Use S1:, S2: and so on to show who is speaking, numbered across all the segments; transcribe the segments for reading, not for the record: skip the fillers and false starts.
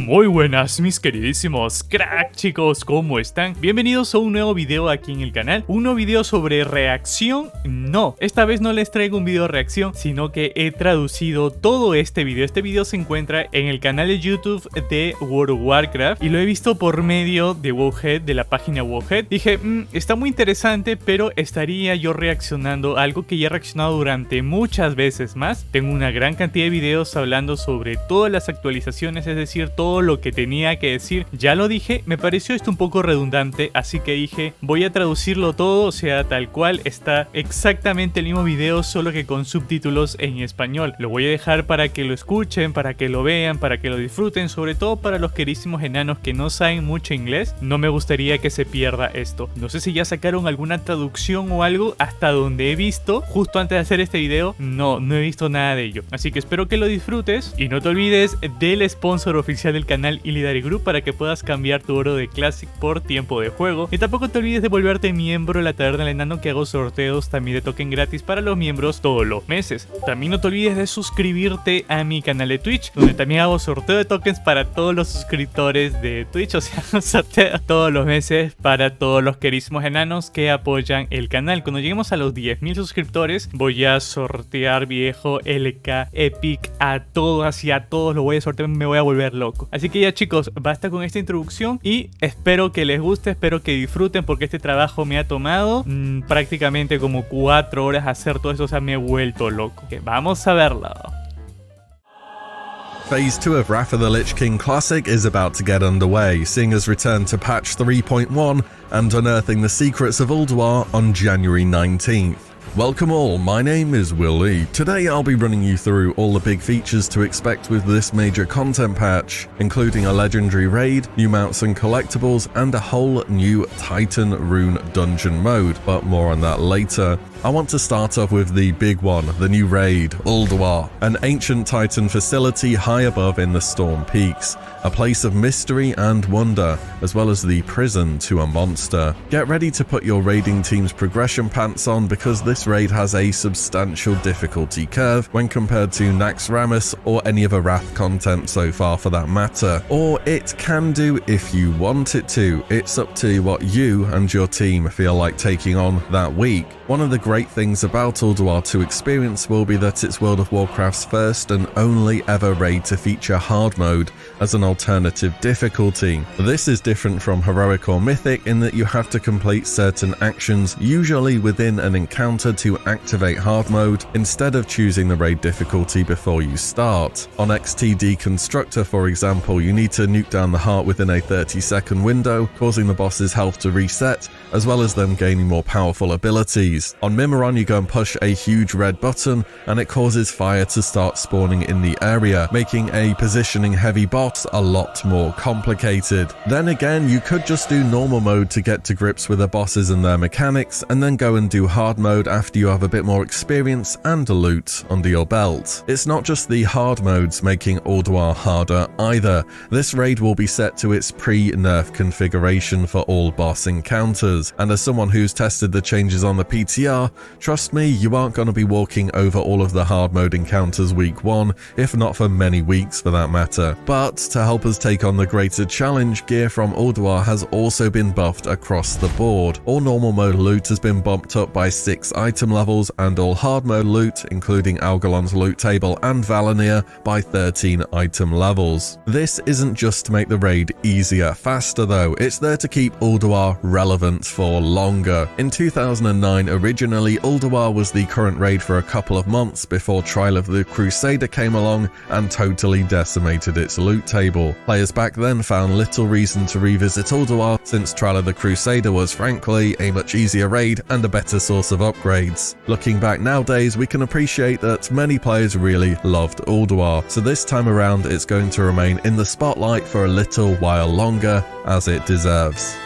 S1: Muy buenas mis queridísimos crack chicos, ¿cómo están? Bienvenidos a un nuevo video aquí en el canal. Un nuevo video sobre reacción. No, esta vez no les traigo un video de reacción, sino que he traducido todo este video. Este video se encuentra en el canal de YouTube de World of Warcraft y lo he visto por medio de WoW, de la página WoW. Dije, está muy interesante, pero estaría yo reaccionando a algo que ya he reaccionado durante muchas veces más. Tengo una gran cantidad de videos hablando sobre todas las actualizaciones, es decir, todo lo que tenía que decir. Ya lo dije, me pareció esto un poco redundante, así que dije, voy a traducirlo todo, o sea, tal cual está exactamente el mismo video, solo que con subtítulos en español. Lo voy a dejar para que lo escuchen, para que lo vean, para que lo disfruten, sobre todo para los queridísimos enanos que no saben mucho inglés. No me gustaría que se pierda esto. No sé si ya sacaron alguna traducción o algo. Hasta donde he visto, justo antes de hacer este video, no he visto nada de ello. Así que espero que lo disfrutes y no te olvides del sponsor oficial del canal ILLIDARI GROUP para que puedas cambiar tu oro de Classic por tiempo de juego. Y tampoco te olvides de volverte miembro de la taberna del enano, que hago sorteos también de token gratis para los miembros todos los meses. También no te olvides de suscribirte a mi canal de Twitch, donde también hago sorteo de tokens para todos los suscriptores de Twitch. O sea, sorteo todos los meses para todos los queridísimos enanos que apoyan el canal. Cuando lleguemos a los 10.000 suscriptores voy a sortear, viejo, LK, Epic, a todos, así a todos lo voy a sortear, me voy a volver loco. Así que ya chicos, basta con esta introducción y espero que les guste, espero que disfruten, porque este trabajo me ha tomado prácticamente como 4 horas hacer todo esto, o sea, me he vuelto loco. Okay, vamos a verlo.
S2: Phase 2 of Wrath of the Lich King Classic is about to get underway, seeing us return to patch 3.1 and unearthing the secrets of Ulduar on January 19th. Welcome all, my name is Will Lee. Today I'll be running you through all the big features to expect with this major content patch, including a legendary raid, new mounts and collectibles, and a whole new Titan Rune dungeon mode, but more on that later. I want to start off with the big one, the new raid, Ulduar, an ancient Titan facility high above in the Storm Peaks, a place of mystery and wonder, as well as the prison to a monster. Get ready to put your raiding team's progression pants on, because this raid has a substantial difficulty curve when compared to Naxxramas or any other Wrath content so far for that matter. Or it can do if you want it to. It's up to what you and your team feel like taking on that week. One of the great things about Ulduar to experience will be that it's World of Warcraft's first and only ever raid to feature hard mode as an alternative difficulty. This is different from heroic or mythic in that you have to complete certain actions, usually within an encounter, to activate hard mode, instead of choosing the raid difficulty before you start. On XTD Constructor, for example, you need to nuke down the heart within a 30-second window, causing the boss's health to reset, as well as them gaining more powerful abilities. On Mimiron, you go and push a huge red button, and it causes fire to start spawning in the area, making a positioning heavy boss a lot more complicated. Then again, you could just do normal mode to get to grips with the bosses and their mechanics, and then go and do hard mode after you have a bit more experience and loot under your belt. It's not just the hard modes making Ulduar harder either. This raid will be set to its pre-nerf configuration for all boss encounters, and as someone who's tested the changes on the PTR, trust me, you aren't going to be walking over all of the hard mode encounters week 1, if not for many weeks for that matter. But to help us take on the greater challenge, gear from Ulduar has also been buffed across the board. All normal mode loot has been bumped up by 6 item levels, and all hard mode loot, including Algalon's loot table and Valinir, by 13 item levels. This isn't just to make the raid easier, faster though, it's there to keep Ulduar relevant for longer. In 2009, originally Ulduar was the current raid for a couple of months before Trial of the Crusader came along and totally decimated its loot table. Players back then found little reason to revisit Ulduar, since Trial of the Crusader was frankly a much easier raid and a better source of upgrades. Looking back nowadays, we can appreciate that many players really loved Ulduar, so this time around it's going to remain in the spotlight for a little while longer, as it deserves.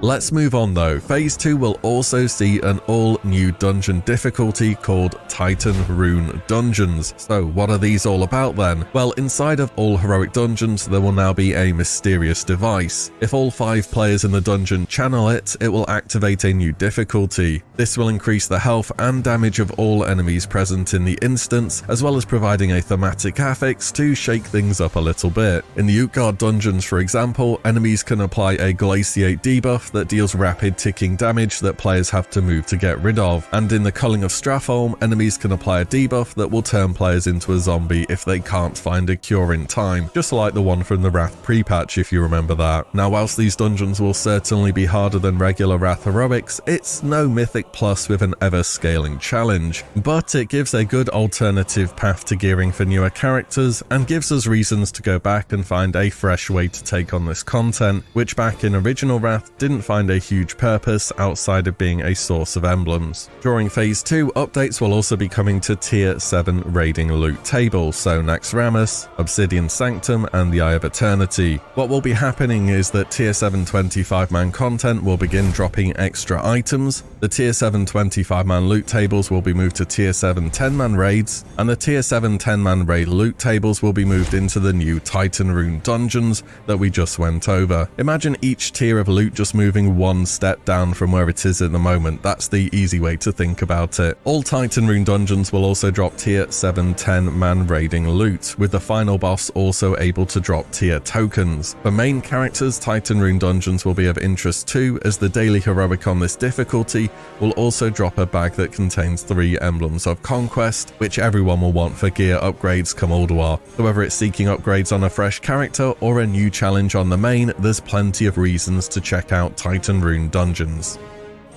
S2: Let's move on though. Phase 2 will also see an all-new dungeon difficulty called Titan Rune Dungeons. So what are these all about then? Well, inside of all heroic dungeons there will now be a mysterious device. If all 5 players in the dungeon channel it, it will activate a new difficulty. This will increase the health and damage of all enemies present in the instance, as well as providing a thematic affix to shake things up a little bit. In the Utgard dungeons, for example, enemies can apply a glaciate debuff that deals rapid ticking damage that players have to move to get rid of. And in the Culling of Stratholm, enemies can apply a debuff that will turn players into a zombie if they can't find a cure in time, just like the one from the Wrath pre-patch if you remember that. Now whilst these dungeons will certainly be harder than regular Wrath heroics, it's no Mythic Plus with an ever-scaling challenge, but it gives a good alternative path to gearing for newer characters and gives us reasons to go back and find a fresh way to take on this content, which back in original Wrath didn't find a huge purpose outside of being a source of emblems. During Phase 2, updates will also be coming to Tier 7 raiding loot tables, so Naxxramas, Obsidian Sanctum, and the Eye of Eternity. What will be happening is that Tier 7 25-man content will begin dropping extra items, the Tier 7 25-man loot tables will be moved to Tier 7 10-man raids, and the Tier 7 10-man raid loot tables will be moved into the new Titan Rune dungeons that we just went over. Imagine each tier of loot just moving one step down from where it is at the moment. That's the easy way to think about it. All Titan Rune dungeons will also drop Tier 7 10-man raiding loot, with the final boss also able to drop tier tokens. For main characters, Titan Rune dungeons will be of interest too, as the daily heroic on this difficulty will also drop a bag that contains 3 emblems of conquest, which everyone will want for gear upgrades come Ulduar. So whether it's seeking upgrades on a fresh character or a new challenge on the main, there's plenty of reasons to check out Titan Rune dungeons.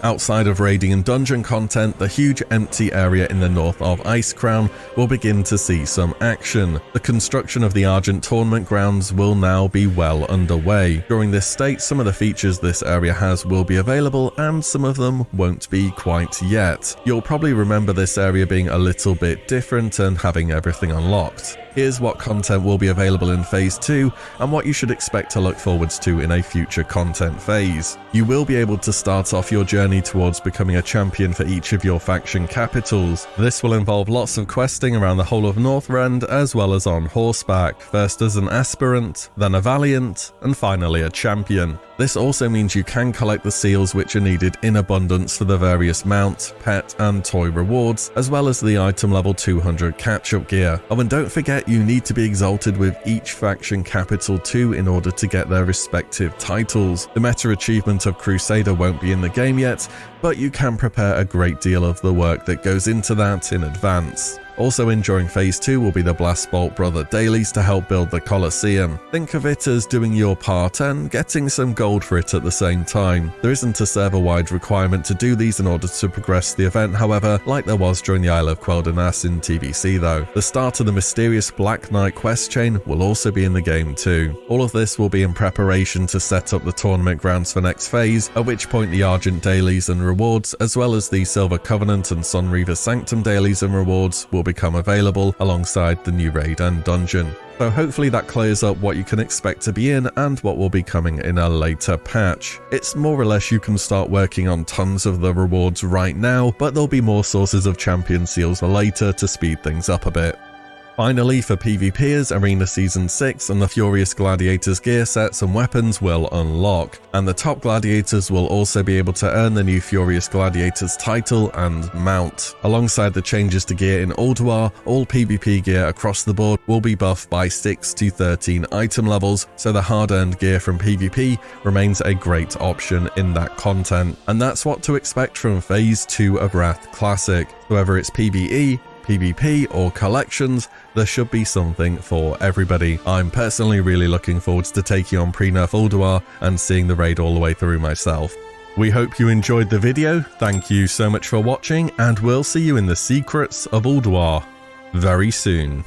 S2: Outside of raiding and dungeon content, the huge empty area in the north of Icecrown will begin to see some action. The construction of the Argent tournament grounds will now be well underway. During this state, some of the features this area has will be available and some of them won't be quite yet. You'll probably remember this area being a little bit different and having everything unlocked. Here's what content will be available in Phase 2 and what you should expect to look forwards to in a future content phase. You will be able to start off your journey towards becoming a champion for each of your faction capitals. This will involve lots of questing around the whole of Northrend as well as on horseback, first as an aspirant, then a valiant, and finally a champion. This also means you can collect the seals which are needed in abundance for the various mount, pet, and toy rewards, as well as the item level 200 catch-up gear. Oh, and don't forget you need to be exalted with each faction capital too in order to get their respective titles. The meta achievement of Crusader won't be in the game yet, but you can prepare a great deal of the work that goes into that in advance. Also in during Phase 2 will be the Blastbolt Brother dailies to help build the Colosseum. Think of it as doing your part and getting some gold for it at the same time. There isn't a server-wide requirement to do these in order to progress the event, however, like there was during the Isle of Quel'Danas in TBC though. The start of the mysterious Black Knight quest chain will also be in the game too. All of this will be in preparation to set up the tournament grounds for next phase, at which point the Argent dailies and rewards, as well as the Silver Covenant and Sunreaver Sanctum dailies and rewards will become available alongside the new raid and dungeon. So hopefully that clears up what you can expect to be in and what will be coming in a later patch. It's more or less you can start working on tons of the rewards right now, but there'll be more sources of champion seals later to speed things up a bit. Finally, for PvPers, Arena Season 6 and the Furious Gladiators gear sets and weapons will unlock, and the top gladiators will also be able to earn the new Furious Gladiators title and mount. Alongside the changes to gear in Ulduar, all PvP gear across the board will be buffed by 6 to 13 item levels, so the hard-earned gear from PvP remains a great option in that content. And that's what to expect from Phase 2 of Wrath Classic. Whether it's PvE, PvP or collections, there should be something for everybody. I'm personally really looking forward to taking on pre-nerf Ulduar and seeing the raid all the way through myself. We hope you enjoyed the video, thank you so much for watching, and we'll see you in the Secrets of Ulduar very soon.